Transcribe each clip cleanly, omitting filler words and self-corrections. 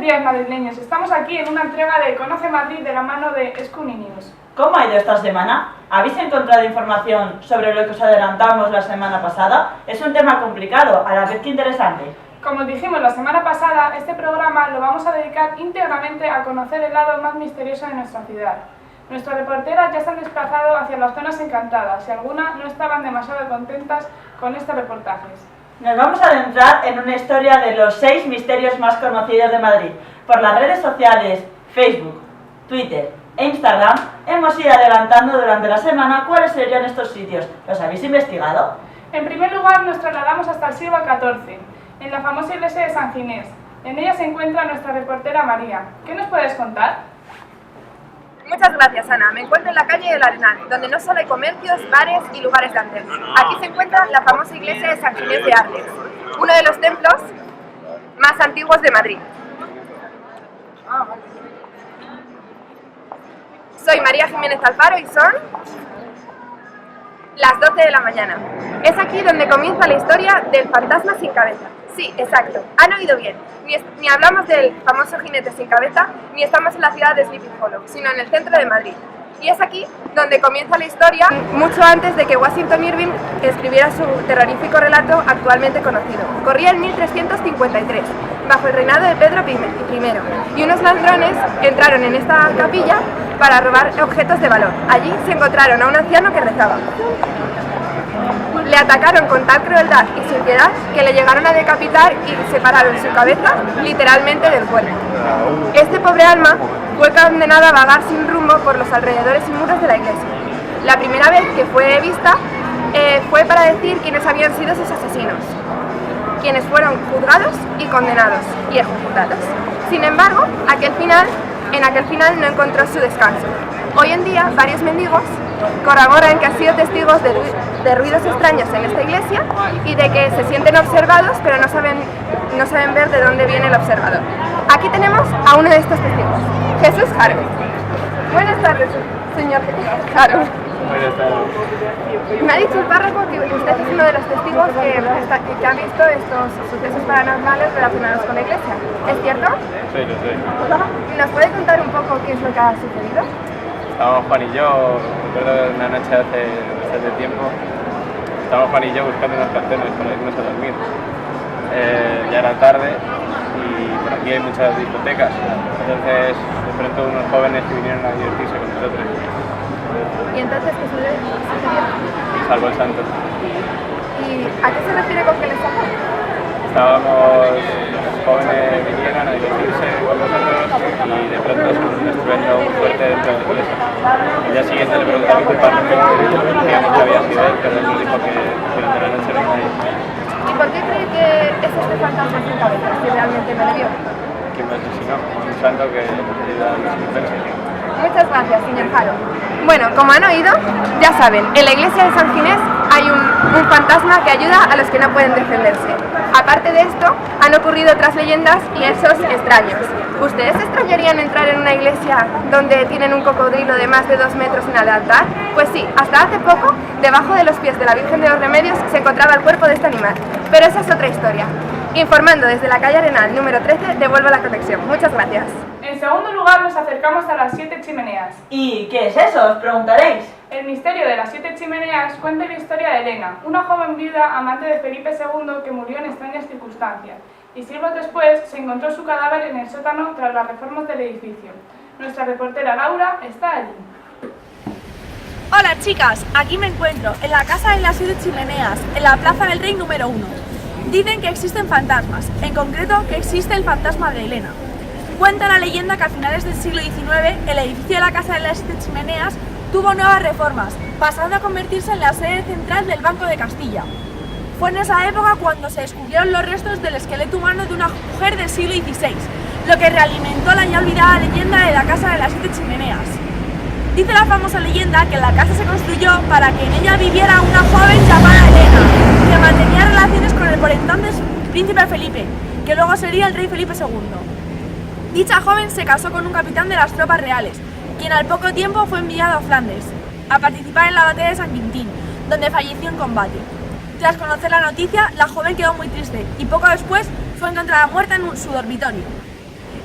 días, madrileños. Estamos aquí en una entrega de Conoce Madrid de la mano de Scooby News. ¿Cómo ha ido esta semana? ¿Habéis encontrado información sobre lo que os adelantamos la semana pasada? Es un tema complicado, a la vez que interesante. Como dijimos la semana pasada, este programa lo vamos a dedicar íntegramente a conocer el lado más misterioso de nuestra ciudad. Nuestras reporteras ya se han desplazado hacia las zonas encantadas y algunas no estaban demasiado contentas con estos reportajes. Nos vamos a adentrar en una historia de los 6 misterios más conocidos de Madrid. Por las redes sociales, Facebook, Twitter e Instagram, hemos ido adelantando durante la semana cuáles serían estos sitios. ¿Los habéis investigado? En primer lugar, nos trasladamos hasta el siglo XIV, en la famosa iglesia de San Ginés. En ella se encuentra nuestra reportera María. ¿Qué nos puedes contar? Muchas gracias, Ana. Me encuentro en la calle del Arenal, donde no solo hay comercios, bares y lugares de antes. Aquí se encuentra la famosa iglesia de San Ginés de Arles, uno de los templos más antiguos de Madrid. Soy María Jiménez Alfaro y son las 12 de la mañana. Es aquí donde comienza la historia del fantasma sin cabeza. Sí, exacto, han oído bien. Ni hablamos del famoso jinete sin cabeza, ni estamos en la ciudad de Sleepy Hollow, sino en el centro de Madrid. Y es aquí donde comienza la historia, mucho antes de que Washington Irving escribiera su terrorífico relato actualmente conocido. Corría en 1353, bajo el reinado de Pedro I, y unos ladrones entraron en esta capilla para robar objetos de valor. Allí se encontraron a un anciano que rezaba. Le atacaron con tal crueldad y sin piedad que le llegaron a decapitar y separaron su cabeza literalmente del cuerpo. Este pobre alma fue condenada a vagar sin rumbo por los alrededores y muros de la iglesia. La primera vez que fue vista fue para decir quiénes habían sido sus asesinos, quienes fueron juzgados y condenados y ejecutados. Sin embargo, en aquel final no encontró su descanso. Hoy en día, varios mendigos corroboran que han sido testigos de ruidos extraños en esta iglesia y de que se sienten observados, pero no saben ver de dónde viene el observador. Aquí tenemos a uno de estos testigos, Jesús Jaro. Buenas tardes, señor Jaro. Buenas tardes. Me ha dicho el párroco que usted es uno de los testigos que han visto estos sucesos paranormales relacionados con la iglesia. ¿Es cierto? Sí, lo sé. ¿Nos puede contar un poco qué es lo que ha sucedido? Estábamos Juan y yo, recuerdo una noche hace bastante tiempo, estábamos Juan y yo buscando unas canciones para irnos a dormir. Ya era tarde y por aquí hay muchas discotecas, entonces de pronto unos jóvenes que vinieron a divertirse con nosotros. ¿Y entonces qué sucedió? Y salvo el santo. ¿Y a qué se refiere con que les salvó? Estábamos, los jóvenes vinieron a divertirse con nosotros y de pronto con un estruendo muy fuerte dentro de la iglesia. El día siguiente le preguntamos al párroco, digamos que había sido él, pero él nos dijo que durante la noche no había nadie. ¿Y por qué cree que es este fantasma sin cabeza, si realmente no le vio? ¿Quién me asesinó? Un santo que ayuda a los enfermos. Muchas gracias, señor Jaro. Bueno, como han oído, ya saben, en la iglesia de San Ginés hay un fantasma que ayuda a los que no pueden defenderse. Aparte de esto, han ocurrido otras leyendas y hechos extraños. ¿Ustedes se extrañarían entrar en una iglesia donde tienen un cocodrilo de más de 2 metros en el altar? Pues sí, hasta hace poco, debajo de los pies de la Virgen de los Remedios se encontraba el cuerpo de este animal. Pero esa es otra historia. Informando desde la calle Arenal, número 13, devuelvo la conexión. Muchas gracias. En segundo lugar, nos acercamos a las 7 chimeneas. ¿Y qué es eso? Os preguntaréis. El misterio de las 7 chimeneas cuenta la historia de Elena, una joven viuda amante de Felipe II que murió en extrañas circunstancias, y siglos después se encontró su cadáver en el sótano tras las reformas del edificio. Nuestra reportera Laura está allí. Hola chicas, aquí me encuentro, en la casa de las 7 chimeneas, en la Plaza del Rey número 1. Dicen que existen fantasmas, en concreto que existe el fantasma de Elena. Cuenta la leyenda que a finales del siglo XIX el edificio de la Casa de las 7 Chimeneas tuvo nuevas reformas, pasando a convertirse en la sede central del Banco de Castilla. Fue en esa época cuando se descubrieron los restos del esqueleto humano de una mujer del siglo XVI, lo que realimentó la ya olvidada leyenda de la Casa de las 7 Chimeneas. Dice la famosa leyenda que la casa se construyó para que en ella viviera una joven llamada Elena, que mantenía relaciones con el por entonces príncipe Felipe, que luego sería el rey Felipe II. Dicha joven se casó con un capitán de las tropas reales, quien al poco tiempo fue enviado a Flandes, a participar en la batalla de San Quintín, donde falleció en combate. Tras conocer la noticia, la joven quedó muy triste y poco después fue encontrada muerta en su dormitorio.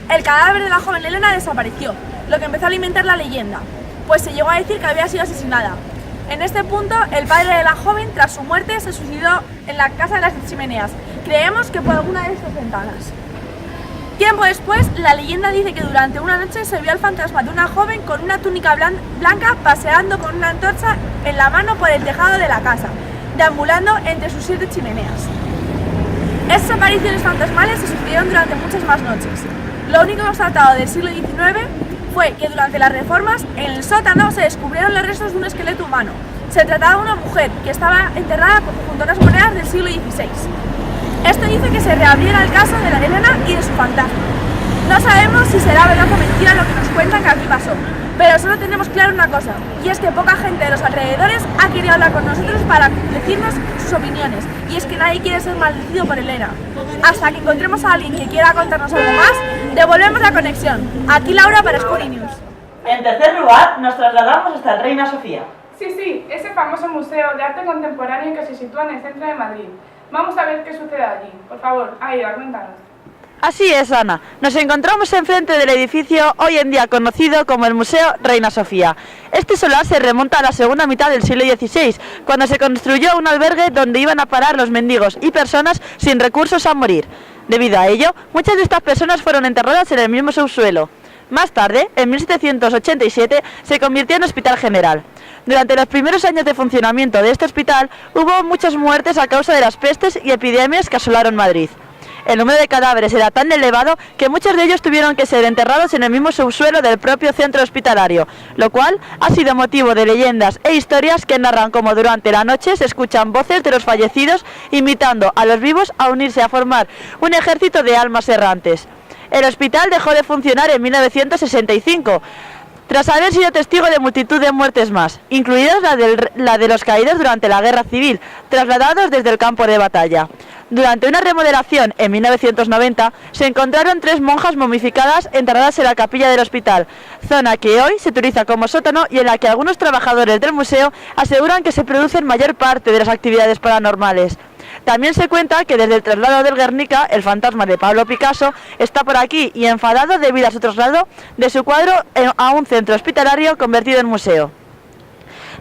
El cadáver de la joven Elena desapareció, lo que empezó a alimentar la leyenda, pues se llegó a decir que había sido asesinada. En este punto, el padre de la joven, tras su muerte, se suicidó en la casa de las chimeneas. Creemos que por alguna de estas ventanas. Tiempo después, la leyenda dice que durante una noche se vio al fantasma de una joven con una túnica blanca paseando con una antorcha en la mano por el tejado de la casa, deambulando entre sus 7 chimeneas. Estas apariciones fantasmales se sucedieron durante muchas más noches. Lo único constatado del siglo XIX fue que durante las reformas, en el sótano se descubrieron los restos de un esqueleto humano. Se trataba de una mujer que estaba enterrada junto a unas monedas del siglo XVI. Esto dice que se reabriera el caso de la Elena y de su fantasma. No sabemos si será verdad o mentira lo que nos cuentan que aquí pasó, pero solo tenemos claro una cosa, y es que poca gente de los alrededores ha querido hablar con nosotros para decirnos sus opiniones, y es que nadie quiere ser maldecido por Elena. Hasta que encontremos a alguien que quiera contarnos algo más, devolvemos la conexión. Aquí Laura para Scoory News. En tercer lugar, nos trasladamos hasta el Reina Sofía. Sí, ese famoso museo de arte contemporáneo que se sitúa en el centro de Madrid. Vamos a ver qué sucede allí. Por favor, Aida, cuéntanos. Así es, Ana. Nos encontramos enfrente del edificio hoy en día conocido como el Museo Reina Sofía. Este solar se remonta a la segunda mitad del siglo XVI, cuando se construyó un albergue donde iban a parar los mendigos y personas sin recursos a morir. Debido a ello, muchas de estas personas fueron enterradas en el mismo subsuelo. Más tarde, en 1787, se convirtió en hospital general. Durante los primeros años de funcionamiento de este hospital, hubo muchas muertes a causa de las pestes y epidemias que asolaron Madrid. El número de cadáveres era tan elevado que muchos de ellos tuvieron que ser enterrados en el mismo subsuelo del propio centro hospitalario, lo cual ha sido motivo de leyendas e historias que narran cómo durante la noche se escuchan voces de los fallecidos invitando a los vivos a unirse a formar un ejército de almas errantes. El hospital dejó de funcionar en 1965, tras haber sido testigo de multitud de muertes más, incluidas la de los caídos durante la Guerra Civil, trasladados desde el campo de batalla. Durante una remodelación en 1990, se encontraron 3 monjas momificadas enterradas en la capilla del hospital, zona que hoy se utiliza como sótano y en la que algunos trabajadores del museo aseguran que se producen mayor parte de las actividades paranormales. También se cuenta que desde el traslado del Guernica, el fantasma de Pablo Picasso está por aquí y enfadado debido a su traslado de su cuadro a un centro hospitalario convertido en museo.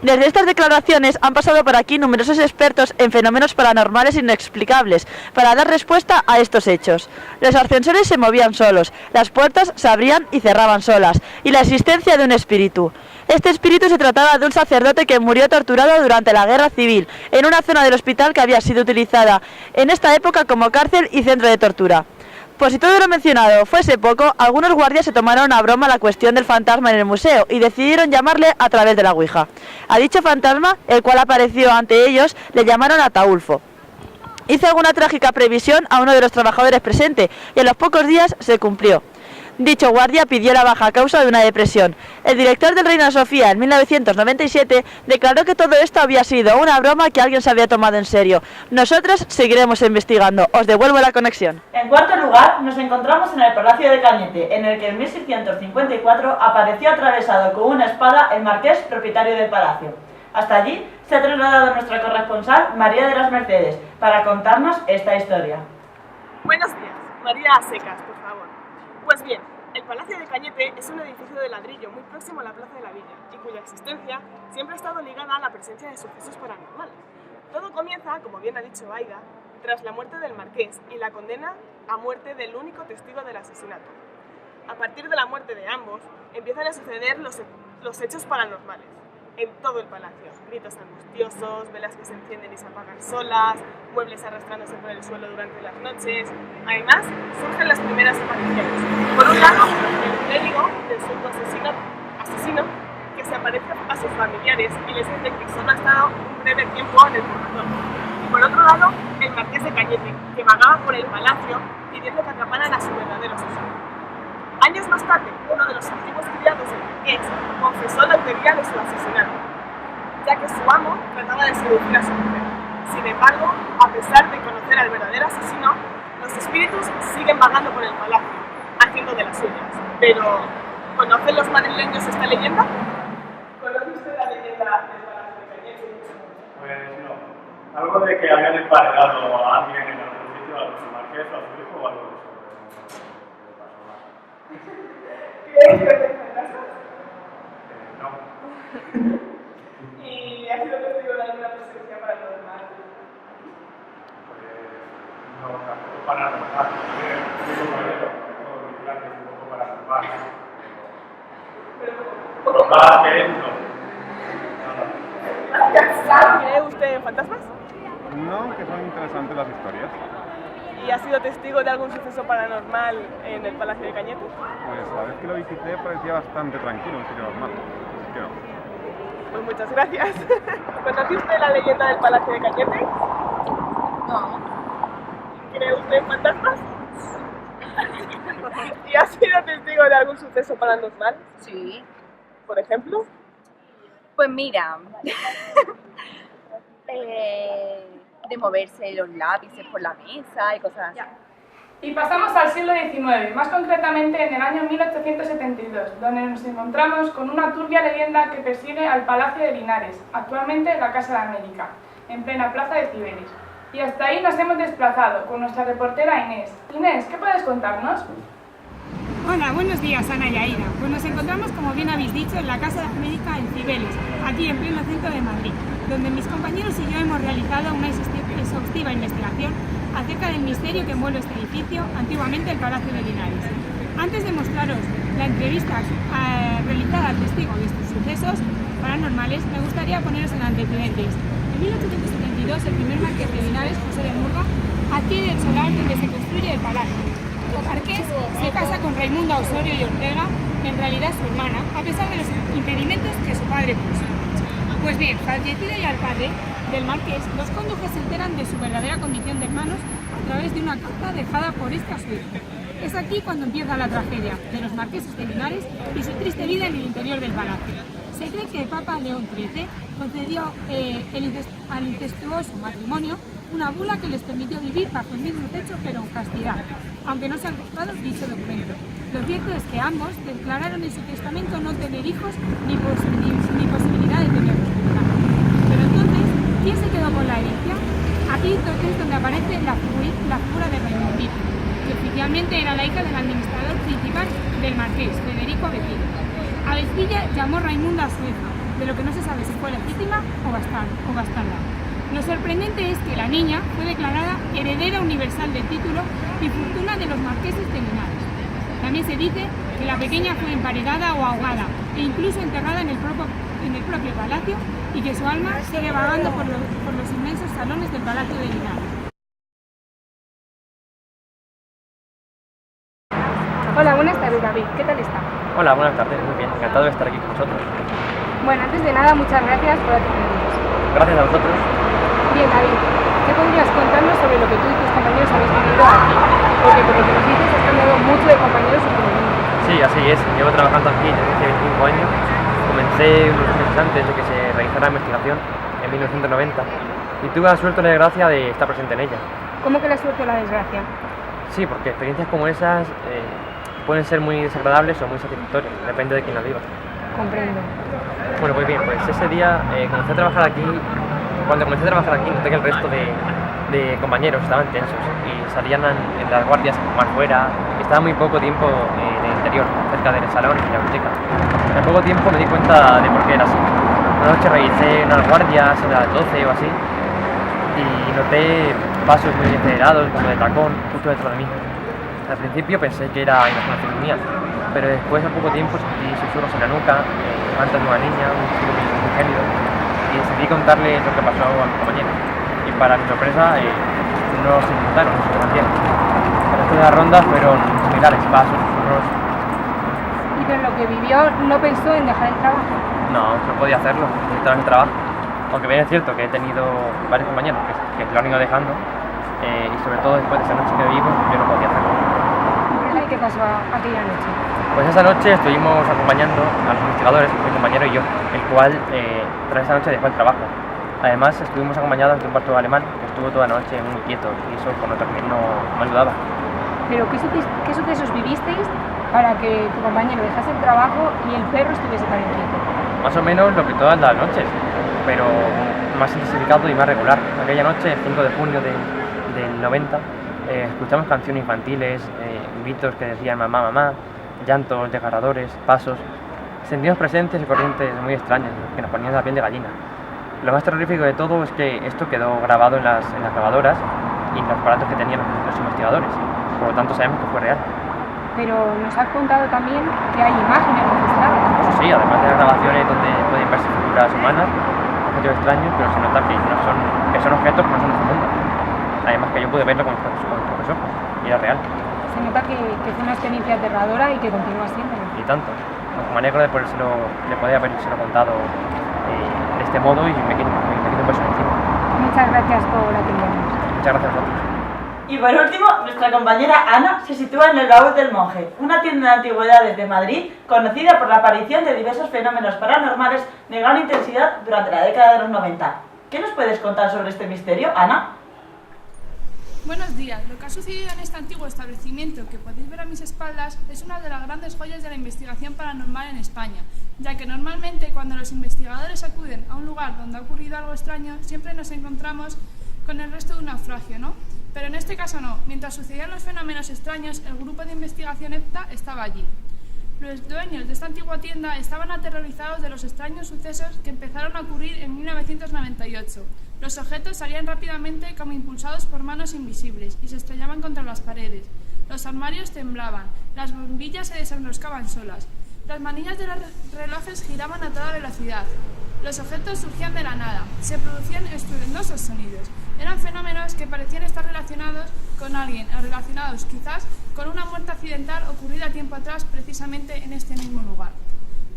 Desde estas declaraciones han pasado por aquí numerosos expertos en fenómenos paranormales inexplicables para dar respuesta a estos hechos. Los ascensores se movían solos, las puertas se abrían y cerraban solas, y la existencia de un espíritu. Este espíritu se trataba de un sacerdote que murió torturado durante la Guerra Civil, en una zona del hospital que había sido utilizada en esta época como cárcel y centro de tortura. Por si todo lo mencionado fuese poco, algunos guardias se tomaron a broma la cuestión del fantasma en el museo y decidieron llamarle a través de la Ouija. A dicho fantasma, el cual apareció ante ellos, le llamaron Ataulfo. Hizo alguna trágica previsión a uno de los trabajadores presente y a los pocos días se cumplió. Dicho guardia pidió la baja a causa de una depresión. El director del Reina Sofía en 1997 declaró que todo esto había sido una broma que alguien se había tomado en serio. Nosotros seguiremos investigando. Os devuelvo la conexión. En cuarto lugar, nos encontramos en el Palacio de Cañete, en el que en 1654 apareció atravesado con una espada el marqués propietario del palacio. Hasta allí se ha trasladado nuestra corresponsal María de las Mercedes para contarnos esta historia. Buenos días, María a secas, por favor. Pues bien, el Palacio de Cañete es un edificio de ladrillo muy próximo a la Plaza de la Villa y cuya existencia siempre ha estado ligada a la presencia de sucesos paranormales. Todo comienza, como bien ha dicho Aida, tras la muerte del marqués y la condena a muerte del único testigo del asesinato. A partir de la muerte de ambos, empiezan a suceder los hechos paranormales en todo el palacio. Gritos angustiosos, velas que se encienden y se apagan solas, muebles arrastrándose por el suelo durante las noches. Además, surgen las primeras apariciones. Por un lado, el médico del suelto asesino que se aparece a sus familiares y les dice que solo ha estado un breve tiempo en el purgatorio. Y por otro lado, el marqués de Cañete, que vagaba por el palacio pidiendo que atraparan a su verdadero asesino. Años más tarde, uno de los antiguos criados del marqués confesó la teoría de su asesinato, ya que su amo trataba de seducir a su mujer. Sin embargo, a pesar de conocer al verdadero asesino, los espíritus siguen vagando por el palacio, haciendo de las suyas. Pero, ¿conocen los madrileños esta leyenda? ¿Conoce usted la leyenda del Palacio de Cañete? Pues no. Algo de que habían emparedado a alguien en algún sitio, a su marqués o a su hijo o algo de eso. ¿Crees que te fantasmas? No. ¿Y has sido testigo de alguna presencia paranormal? Pues no, tampoco paranormal. Soy compañero, tengo vigilantes un poco paranormal. Pero más que eso. ¿Cree usted en fantasmas? No, que son interesantes las historias. ¿Y ha sido testigo de algún suceso paranormal en el Palacio de Cañete? Pues la vez que lo visité parecía bastante tranquilo, un sitio normal. Así que no. Pues muchas gracias. ¿Conoce usted la leyenda del Palacio de Cañete? No. ¿Cree usted en fantasmas? ¿Y ha sido testigo de algún suceso paranormal? Sí. Por ejemplo. Pues mira, de moverse los lápices por la mesa y cosas así. Y pasamos al siglo XIX, más concretamente en el año 1872, donde nos encontramos con una turbia leyenda que persigue al Palacio de Linares, actualmente la Casa de América, en plena plaza de Cibeles. Y hasta ahí nos hemos desplazado con nuestra reportera Inés. Inés, ¿qué puedes contarnos? Hola, buenos días Ana y Aida. Pues nos encontramos, como bien habéis dicho, en la Casa de América en Cibeles, aquí en pleno centro de Madrid, donde mis compañeros y yo hemos realizado una exhaustiva investigación acerca del misterio que envuelve este edificio, antiguamente el Palacio de Linares. Antes de mostraros la entrevista realizada al testigo de estos sucesos paranormales, me gustaría poneros en antecedentes. En 1872, el primer marqués de Linares, José de Murga, adquiere el solar donde se construye el palacio. El marqués se casa con Raimunda Osorio y Ortega, en realidad su hermana, a pesar de los impedimentos que su padre puso. Pues bien, fallecida ya el padre del marqués, los cónyuges se enteran de su verdadera condición de hermanos a través de una carta dejada por este a su hijo. Es aquí cuando empieza la tragedia de los marqueses de Linares y su triste vida en el interior del palacio. Se cree que el Papa León XIII concedió al incestuoso matrimonio una bula que les permitió vivir bajo el mismo techo pero en castidad, aunque no se han comprado dicho documento. Lo cierto es que ambos declararon en su testamento no tener hijos ni posibilidad de tenerlos. Pero entonces, ¿quién se quedó con la herencia? Aquí es donde aparece la figura de Raimundita, que oficialmente era la hija del administrador principal del marqués, Federico Abecilla. Abecilla llamó Raimunda a su hija, de lo que no se sabe si fue legítima o bastarda. Lo sorprendente es que la niña fue declarada heredera universal del título y fortuna de los marqueses de Linares. También se dice que la pequeña fue emparedada o ahogada e incluso enterrada en el propio palacio y que su alma sigue vagando por los inmensos salones del Palacio de Linares. Hola, buenas tardes David, ¿qué tal está? Hola, buenas tardes, muy bien, encantado de estar aquí con vosotros. Bueno, antes de nada, muchas gracias por atendernos. Gracias a vosotros. Bien, David, ¿qué podrías contarnos sobre lo que tú y tus compañeros habéis vivido aquí? Porque por lo que nos dices has cambiado mucho de compañeros últimamente. Sí, así es, llevo trabajando aquí desde hace 25 años. Comencé unos meses antes de que se realizara la investigación, en 1990, y tuve la suerte y la desgracia de estar presente en ella. ¿Cómo que la suerte o la desgracia? Sí, porque experiencias como esas pueden ser muy desagradables o muy satisfactorias, depende de quién las viva. Comprendo. Bueno, pues bien, pues ese día comencé a trabajar aquí. Cuando comencé a trabajar aquí noté que el resto de compañeros estaban tensos y salían en las guardias más fuera y estaba muy poco tiempo en el interior, cerca del salón y la biblioteca. En poco tiempo me di cuenta de por qué era así. Una noche revisé unas guardias a las 12 o así y noté pasos muy acelerados, como de tacón, justo detrás de mí. Al principio pensé que era imaginación mía, pero después a poco tiempo sentí susurros en la nuca, cantos de una niña, un chico muy gélido, y decidí contarle lo que pasó a mi compañero. Y para mi sorpresa, no se inmutaron, se mantieron. El resto de las rondas fueron similares, pasos, susurros. ¿Y pero lo que vivió no pensó en dejar el trabajo? No podía hacerlo, necesitaba mi trabajo. Aunque bien es cierto que he tenido varios compañeros que lo han ido dejando, y sobre todo después de esa noche que vivimos, yo no podía hacerlo. ¿Y qué pasó aquella noche? Pues esa noche estuvimos acompañando a los investigadores, mi compañero y yo, el cual tras esa noche dejó el trabajo. Además estuvimos acompañados de un pastor alemán que estuvo toda la noche muy quieto y eso con lo también no ayudaba. ¿Pero qué sucesos vivisteis para que tu compañero dejase el trabajo y el perro estuviese tan inquieto? Más o menos lo que todas las noches, pero más intensificado y más regular. Aquella noche, el 5 de junio del 90, escuchamos canciones infantiles, gritos que decían mamá, mamá, llantos, desgarradores, pasos, sentidos presentes y corrientes muy extrañas que nos ponían la piel de gallina. Lo más terrorífico de todo es que esto quedó grabado en las grabadoras y en los aparatos que tenían los investigadores, por lo tanto sabemos que fue real. Pero nos has contado también que hay imágenes registradas. Eso sí, además de las grabaciones donde pueden verse figuras humanas, objetos extraños, pero se nota que son objetos que no son de este mundo. Además que yo pude verlo con mis propios ojos y era real. Se nota que fue una experiencia aterradora y que continúa siendo. Y tanto. Me alegro de poder habérselo contado de este modo y me quito un beso encima. Muchas gracias por atendernos. Muchas gracias a vosotros. Y por último, nuestra compañera Ana se sitúa en el Baúl del Monje, una tienda de antigüedades de Madrid conocida por la aparición de diversos fenómenos paranormales de gran intensidad durante la década de los 90. ¿Qué nos puedes contar sobre este misterio, Ana? Buenos días. Lo que ha sucedido en este antiguo establecimiento que podéis ver a mis espaldas es una de las grandes joyas de la investigación paranormal en España, ya que normalmente cuando los investigadores acuden a un lugar donde ha ocurrido algo extraño, siempre nos encontramos con el resto de un naufragio, ¿no? Pero en este caso no. Mientras sucedían los fenómenos extraños, el grupo de investigación EPTA estaba allí. Los dueños de esta antigua tienda estaban aterrorizados de los extraños sucesos que empezaron a ocurrir en 1998. Los objetos salían rápidamente como impulsados por manos invisibles y se estrellaban contra las paredes. Los armarios temblaban, las bombillas se desenroscaban solas, las manillas de los relojes giraban a toda velocidad. Los objetos surgían de la nada, se producían estruendosos sonidos. Eran fenómenos que parecían estar relacionados con alguien, o relacionados quizás con una muerte accidental ocurrida tiempo atrás precisamente en este mismo lugar.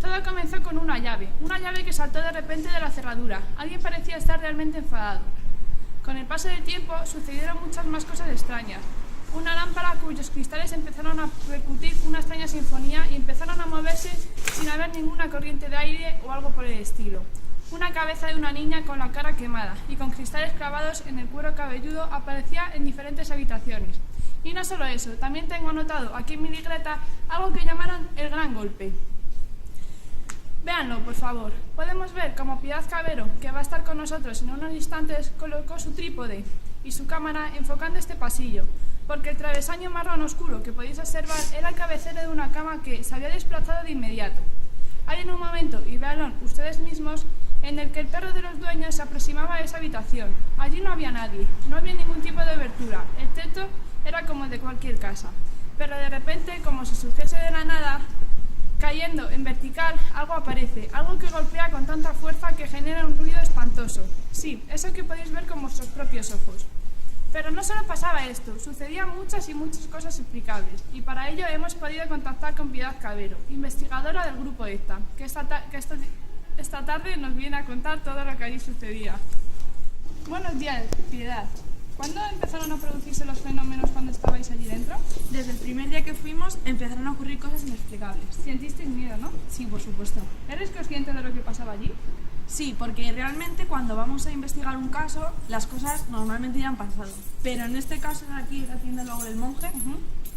Todo comenzó con una llave que saltó de repente de la cerradura. Alguien parecía estar realmente enfadado. Con el paso del tiempo sucedieron muchas más cosas extrañas. Una lámpara cuyos cristales empezaron a percutir una extraña sinfonía y empezaron a moverse sin haber ninguna corriente de aire o algo por el estilo. Una cabeza de una niña con la cara quemada y con cristales clavados en el cuero cabelludo aparecía en diferentes habitaciones. Y no solo eso, también tengo anotado aquí en mi libreta algo que llamaron el gran golpe. Véanlo, por favor. Podemos ver cómo Piedad Cabero, que va a estar con nosotros en unos instantes, colocó su trípode y su cámara enfocando este pasillo, porque el travesaño marrón oscuro que podéis observar era el cabecero de una cama que se había desplazado de inmediato. Hay en un momento, y véanlo ustedes mismos, en el que el perro de los dueños se aproximaba a esa habitación. Allí no había nadie, no había ningún tipo de abertura, el techo era como el de cualquier casa. Pero de repente, como si surgiese de la nada, cayendo en vertical, algo aparece, algo que golpea con tanta fuerza que genera un ruido espantoso. Sí, eso que podéis ver con vuestros propios ojos. Pero no solo pasaba esto, sucedían muchas y muchas cosas explicables, y para ello hemos podido contactar con Piedad Cabero, investigadora del grupo EPTA, que esta tarde nos viene a contar todo lo que allí sucedía. Buenos días, Piedad. ¿Cuándo empezaron a producirse los fenómenos cuando estabais allí dentro? Desde el primer día que fuimos empezaron a ocurrir cosas inexplicables. Sentisteis miedo, ¿no? Sí, por supuesto. ¿Eres consciente de lo que pasaba allí? Sí, porque realmente cuando vamos a investigar un caso, las cosas normalmente ya han pasado. Pero en este caso de aquí, la tienda Lago del Monje,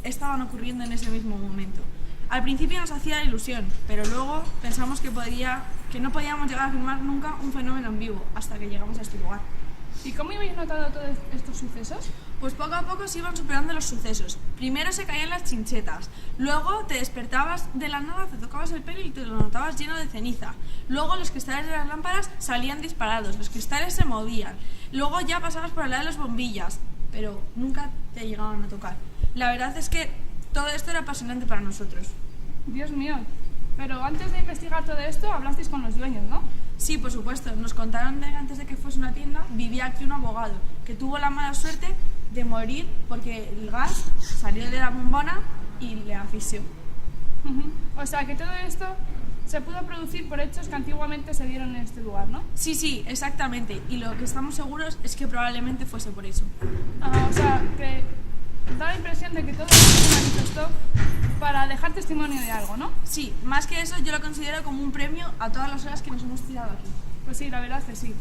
estaban ocurriendo en ese mismo momento. Al principio nos hacía ilusión, pero luego pensamos que no podíamos llegar a filmar nunca un fenómeno en vivo hasta que llegamos a este lugar. ¿Y cómo habéis notado todos estos sucesos? Pues poco a poco se iban superando los sucesos. Primero se caían las chinchetas, luego te despertabas de la nada, te tocabas el pelo y te lo notabas lleno de ceniza. Luego los cristales de las lámparas salían disparados, los cristales se movían. Luego ya pasabas por al lado de las bombillas, pero nunca te llegaban a tocar. La verdad es que todo esto era apasionante para nosotros. Dios mío, pero antes de investigar todo esto hablasteis con los dueños, ¿no? Sí, por supuesto. Nos contaron que antes de que fuese una tienda vivía aquí un abogado que tuvo la mala suerte de morir porque el gas salió de la bombona y le asfixió. O sea que todo esto se pudo producir por hechos que antiguamente se dieron en este lugar, ¿no? Sí, exactamente. Y lo que estamos seguros es que probablemente fuese por eso. O sea que da la impresión de que todo esto se manifestó para dejar testimonio de algo, ¿no? Sí, más que eso yo lo considero como un premio a todas las horas que nos hemos tirado aquí. Pues sí, la verdad es que sí.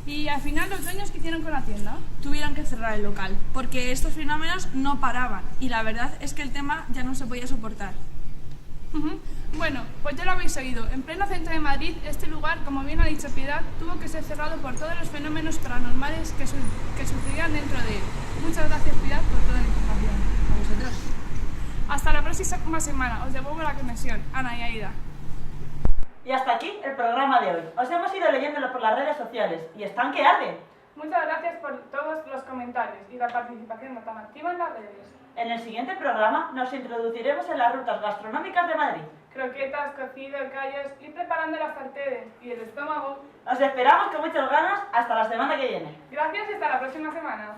Y al final, ¿los dueños qué hicieron con la tienda? Tuvieron que cerrar el local, porque estos fenómenos no paraban y la verdad es que el tema ya no se podía soportar. Bueno, pues ya lo habéis oído. En pleno centro de Madrid, este lugar, como bien ha dicho Piedad, tuvo que ser cerrado por todos los fenómenos paranormales que sucedían dentro de él. Muchas gracias, Piedad, por toda la información. A vosotros. Hasta la próxima semana. Os devuelvo la conexión. Ana y Aida. Y hasta aquí el programa de hoy. Os hemos ido leyéndolo por las redes sociales y están que arden. Muchas gracias por todos los comentarios y la participación tan activa en las redes. En el siguiente programa nos introduciremos en las rutas gastronómicas de Madrid. Croquetas, cocido, callos, ir preparando las sartenes y el estómago. Os esperamos con muchas ganas hasta la semana que viene. Gracias y hasta la próxima semana.